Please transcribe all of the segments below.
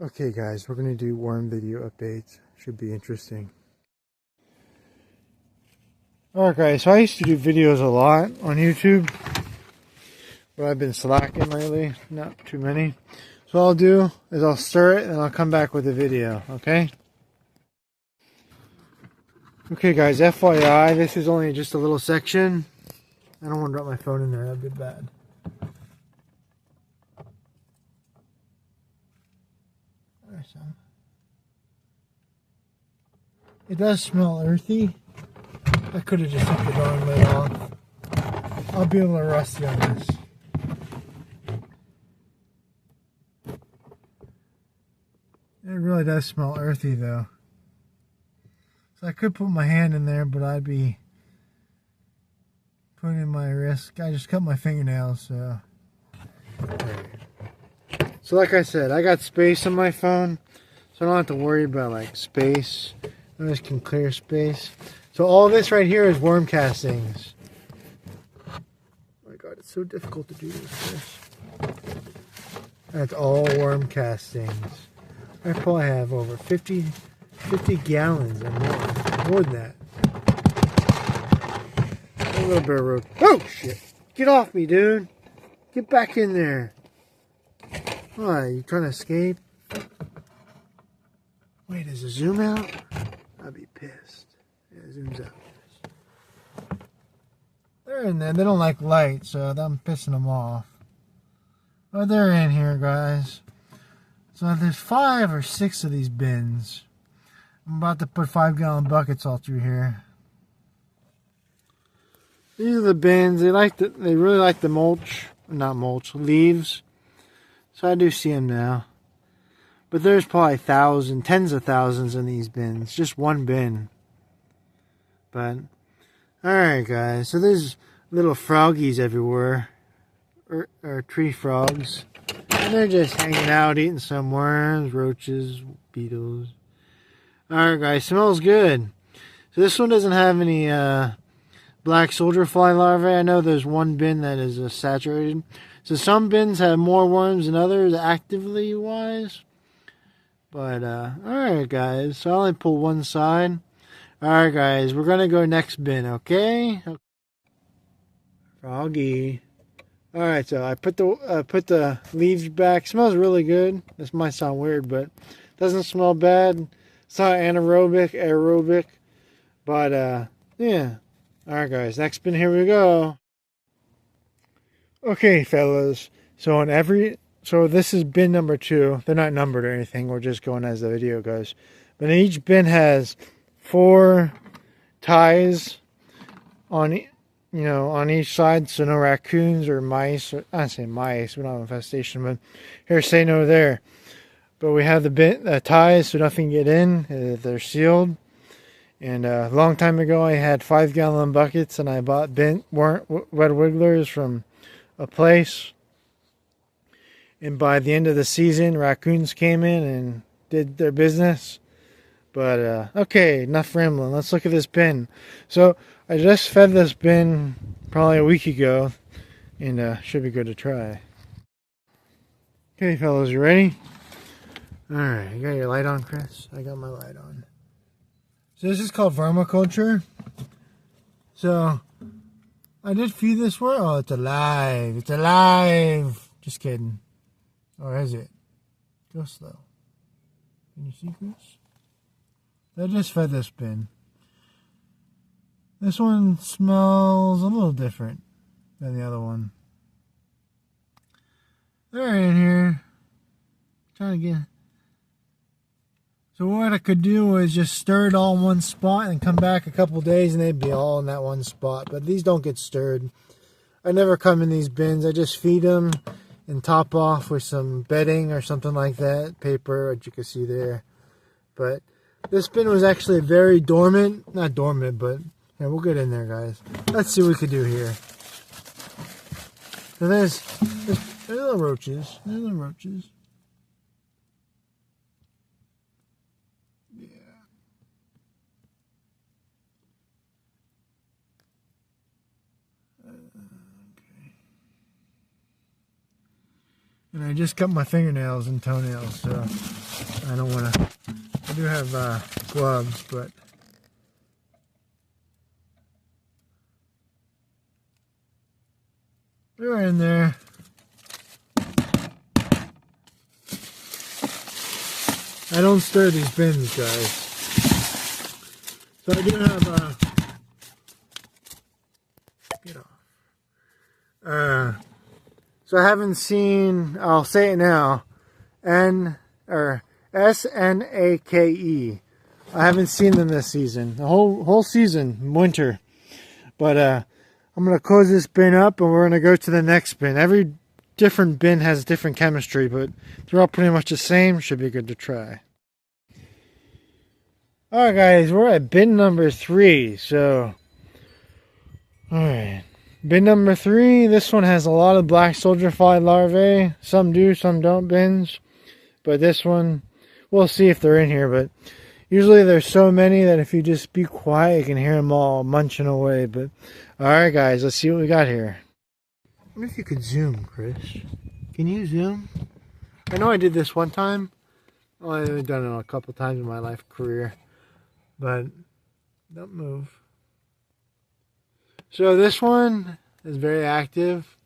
Okay guys, we're going to do worm video updates. Should be interesting. Alright guys, so I used to do videos a lot on YouTube, but I've been slacking lately, not too many. So what I'll do is I'll stir it and I'll come back with a video, okay? Okay guys, FYI, this is only just a little section. I don't want to drop my phone in there, that'd be bad. There's some. It does smell earthy. I could have just took the darn lid off. I'll be a little rusty on this. It really does smell earthy though. So I could put my hand in there, but I'd be putting in my risk. I just cut my fingernails, so. So like I said, I got space on my phone, so I don't have to worry about like space. I just can clear space. So all this right here is worm castings. Oh my god, it's so difficult to do this. That's all worm castings. I probably have over 50 gallons or more than that. A little bit of rope. Oh shit! Get off me, dude! Get back in there! Why, you trying to escape? Wait, does it zoom out? I'd be pissed. Yeah, it zooms out. They're in there. They don't like light, so I'm pissing them off. Oh, they're in here, guys. So there's 5 or 6 of these bins. I'm about to put 5-gallon buckets all through here. These are the bins. They really like the mulch, not mulch, leaves. So I do see them now. But there's probably tens of thousands in these bins. Just one bin. But, alright guys. So there's little froggies everywhere. Or tree frogs. And they're just hanging out, eating some worms, roaches, beetles. Alright guys, smells good. So this one doesn't have any black soldier fly larvae. I know there's one bin that is saturated. So some bins have more worms than others, actively wise. But, alright guys, so I only pull one side. Alright guys, we're gonna go next bin, okay? Froggy. Alright, so I put the leaves back. Smells really good. This might sound weird, but doesn't smell bad. It's not aerobic. But, yeah. Alright guys, next bin, here we go. Okay, fellas. So this is bin number 2. They're not numbered or anything. We're just going as the video goes. But each bin has 4 ties on each side, so no raccoons or mice. I say mice. We don't have infestation, but here, say no there. But we have the ties so nothing can get in. They're sealed. And a long time ago, I had 5-gallon buckets, and I bought wet wigglers from a place. And by the end of the season, raccoons came in and did their business. But, okay, enough rambling. Let's look at this bin. So, I just fed this bin probably a week ago. And, should be good to try. Okay, fellas, you ready? Alright, you got your light on, Chris? I got my light on. So, this is called vermiculture. So, I did feed this worm. Oh, it's alive. It's alive. Just kidding. Or is it? Go slow. Can you see, Chris? I just fed this bin. This one smells a little different than the other one. They're in here. Trying to get. So what I could do is just stir it all in one spot and come back a couple days and they'd be all in that one spot. But these don't get stirred. I never come in these bins. I just feed them and top off with some bedding or something like that. Paper, as you can see there. But this bin was actually very dormant. Not dormant, but yeah, we'll get in there, guys. Let's see what we could do here. So there's little roaches. There's little roaches. And I just cut my fingernails and toenails, so I don't want to. I do have gloves, but they're in there. I don't stir these bins, guys. So I do have get off. So I haven't seen. I'll say it now. SNAKE. I haven't seen them this season. The whole season, winter. But I'm gonna close this bin up, and we're gonna go to the next bin. Every different bin has different chemistry, but they're all pretty much the same. Should be good to try. Alright guys, we're at bin number 3. So, alright. Bin number 3, this one has a lot of black soldier fly larvae. Some do, some don't bins. But this one, we'll see if they're in here. But usually there's so many that if you just be quiet, you can hear them all munching away. But, alright guys, let's see what we got here. I wonder if you could zoom, Chris. Can you zoom? I know I did this one time. Well, I've done it a couple times in my life career. But don't move. So this one is very active.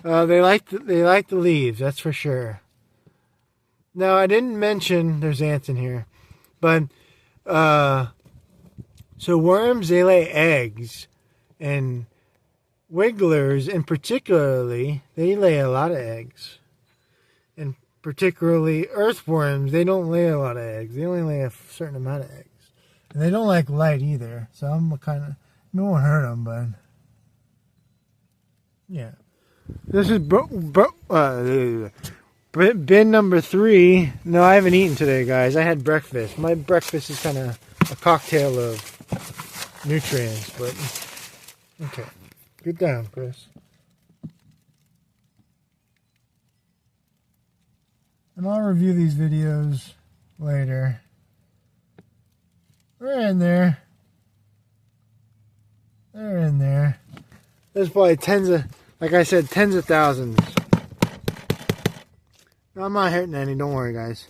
They like the leaves, that's for sure. Now I didn't mention there's ants in here, but so worms, they lay eggs, and wigglers in particularly, they lay a lot of eggs. And particularly earthworms, they don't lay a lot of eggs. They only lay a certain amount of eggs. And they don't like light either, so I'm kind of, no one hurt them, but yeah. This is bin number 3. No, I haven't eaten today, guys. I had breakfast. My breakfast is kind of a cocktail of nutrients, but okay. Get down, Chris. And I'll review these videos later. They're in there. They're in there. There's probably tens of, like I said, tens of thousands. No, I'm not hurting any, don't worry guys.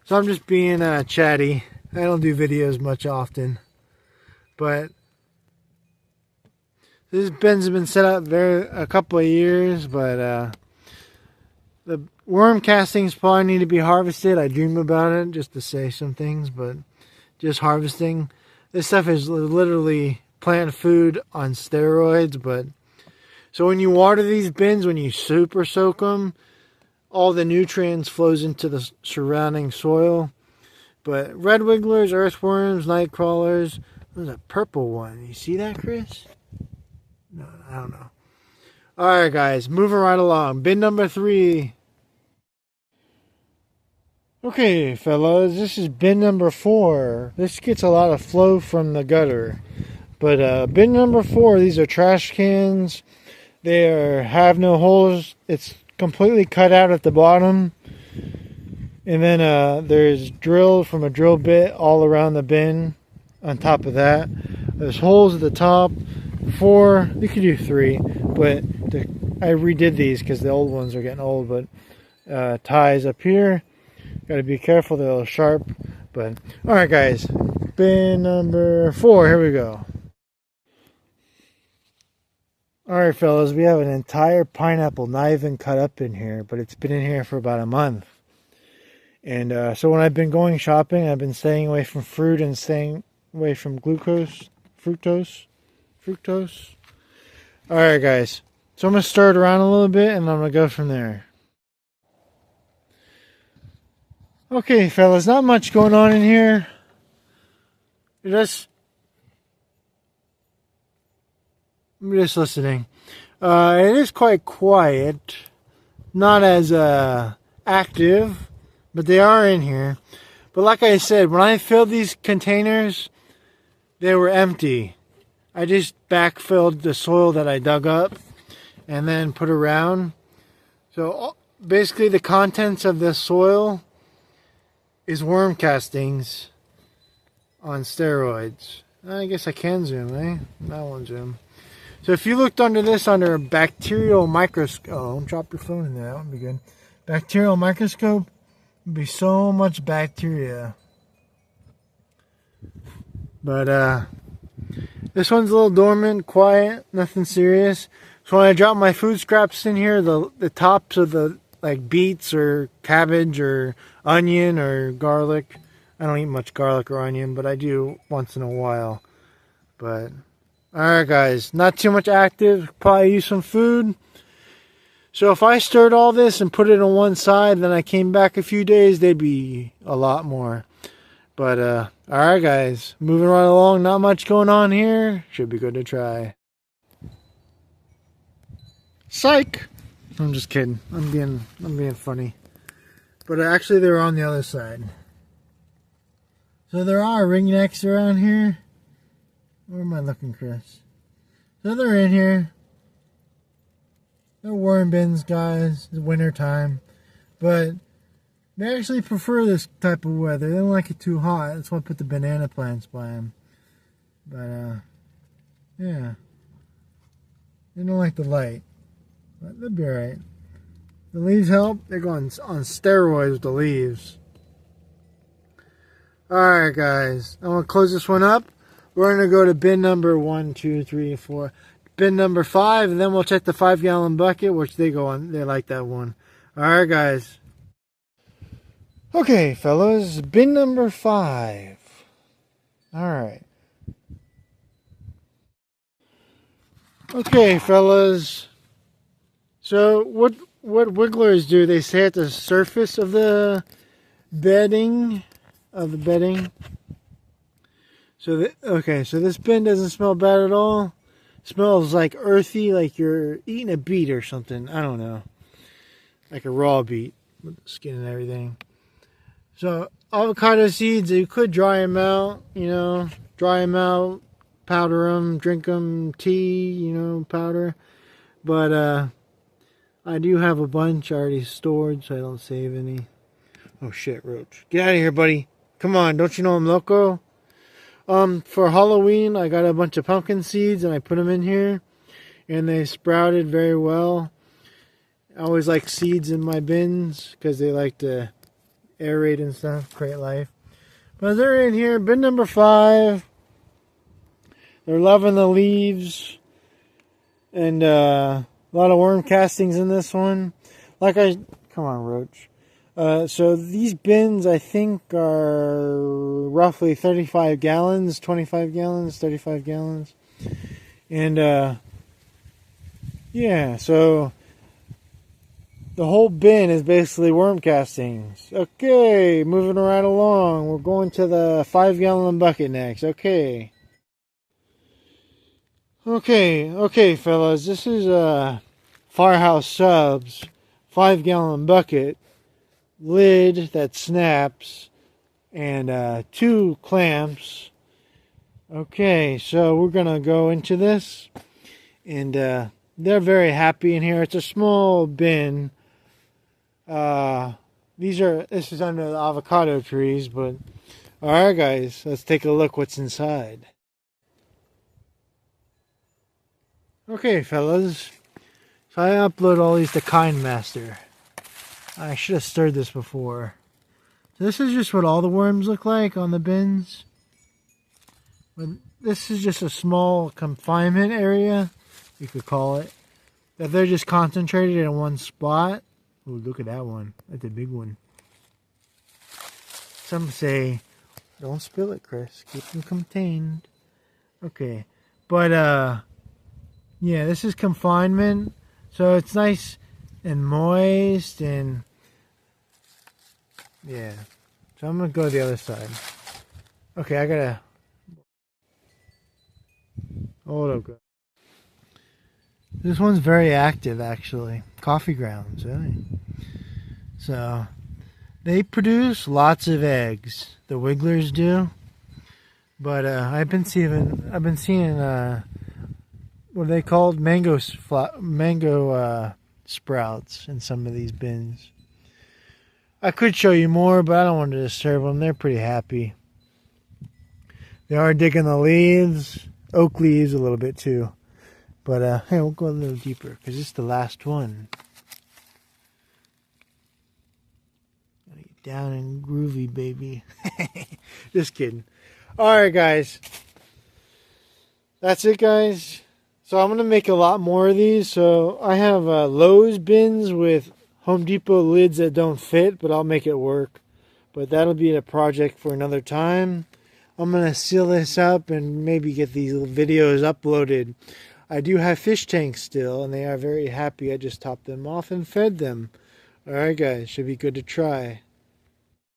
So I'm just being chatty. I don't do videos much often. But this bin's been set up a couple of years, but the worm castings probably need to be harvested. I dream about it just to say some things, but just harvesting. This stuff is literally plant food on steroids, but so when you water these bins, when you super soak them, all the nutrients flows into the surrounding soil. But red wigglers, earthworms, night crawlers, there's a purple one. You see that, Chris? No, I don't know. Alright guys, moving right along. Bin number 3. Okay, fellas, this is bin number 4. This gets a lot of flow from the gutter. But bin number 4, these are trash cans. They have no holes. It's completely cut out at the bottom. And then there's drilled from a drill bit all around the bin on top of that. There's holes at the top. 4, you could do 3. But I redid these because the old ones are getting old. But ties up here. Got to be careful, they're a little sharp. But alright guys, bin number 4, here we go. Alright fellas, we have an entire pineapple not even cut up in here, but it's been in here for about a month. And so when I've been going shopping, I've been staying away from fruit and staying away from fructose. Alright guys, so I'm going to stir it around a little bit and I'm going to go from there. Okay, fellas, not much going on in here. I'm just listening. It is quite quiet. Not as active, but they are in here. But like I said, when I filled these containers, they were empty. I just backfilled the soil that I dug up and then put around. So basically the contents of this soil is worm castings on steroids. I guess I can zoom, eh? That won't zoom. So if you looked under this under a bacterial microscope, oh, don't drop your phone in there, that would be good. Bacterial microscope, There'd be so much bacteria. But this one's a little dormant, quiet, nothing serious. So when I drop my food scraps in here, the tops of the like beets or cabbage or onion or garlic. I don't eat much garlic or onion, but I do once in a while. But alright guys, not too much active, probably use some food. So if I stirred all this and put it on one side, then I came back a few days, they'd be a lot more. But alright guys, moving right along, not much going on here. Should be good to try. Psych! I'm just kidding. I'm being funny. But actually they're on the other side. So there are ringnecks around here. Where am I looking, Chris? So they're in here. They're worm bins, guys. It's winter time. But they actually prefer this type of weather. They don't like it too hot. That's why I put the banana plants by them. But, yeah. They don't like the light. But they'll be alright. The leaves help. They're going on steroids with the leaves. Alright, guys. I'm going to close this one up. We're going to go to bin number 1, 2, 3, 4. Bin number 5. And then we'll check the 5-gallon bucket, which they go on. They like that one. Alright, guys. Okay, fellas. Bin number 5. Alright. Okay, fellas. So, what wigglers do, they say at the surface of the bedding. So, so this bin doesn't smell bad at all. It smells like earthy, like you're eating a beet or something. I don't know. Like a raw beet with the skin and everything. So, avocado seeds, you could dry them out, dry them out, powder them, drink them, tea, powder. But, I do have a bunch already stored, so I don't save any. Oh shit, Roach. Get out of here, buddy. Come on, don't you know I'm loco? For Halloween, I got a bunch of pumpkin seeds and I put them in here. And they sprouted very well. I always like seeds in my bins because they like to aerate and stuff, create life. But they're in here, bin number 5. They're loving the leaves. And, a lot of worm castings in this one. Come on, Roach. So these bins, I think, are roughly 35 gallons, 25 gallons, 35 gallons. And, yeah, so the whole bin is basically worm castings. Okay, moving right along. We're going to the 5-gallon bucket next. Okay, fellas. This is Firehouse Subs 5-gallon bucket. Lid that snaps. And 2 clamps. Okay, so we're going to go into this. And they're very happy in here. It's a small bin. This is under the avocado trees, but alright guys, let's take a look what's inside. Okay fellas, so I upload all these to KindMaster. I should have stirred this before. So this is just what all the worms look like on the bins. But this is just a small confinement area, you could call it. That they're just concentrated in one spot. Ooh, look at that one. That's a big one. Some say, don't spill it, Chris. Keep them contained. Okay. But, yeah, this is confinement. So it's nice and moist and, yeah. So I'm going to go to the other side. Okay, I got to hold up. This one's very active, actually. Coffee grounds, really. So, they produce lots of eggs. The wigglers do. But I've been seeing what are they called? Mango sprouts in some of these bins. I could show you more, but I don't want to disturb them. They're pretty happy. They are digging the leaves, oak leaves a little bit too. But hey, we'll go a little deeper because it's the last one. Gotta get down and groovy, baby. Just kidding. Alright, guys. That's it, guys. So I'm going to make a lot more of these. So I have Lowe's bins with Home Depot lids that don't fit, but I'll make it work. But that'll be a project for another time. I'm going to seal this up and maybe get these videos uploaded. I do have fish tanks still, and they are very happy. I just topped them off and fed them. Alright, guys. Should be good to try.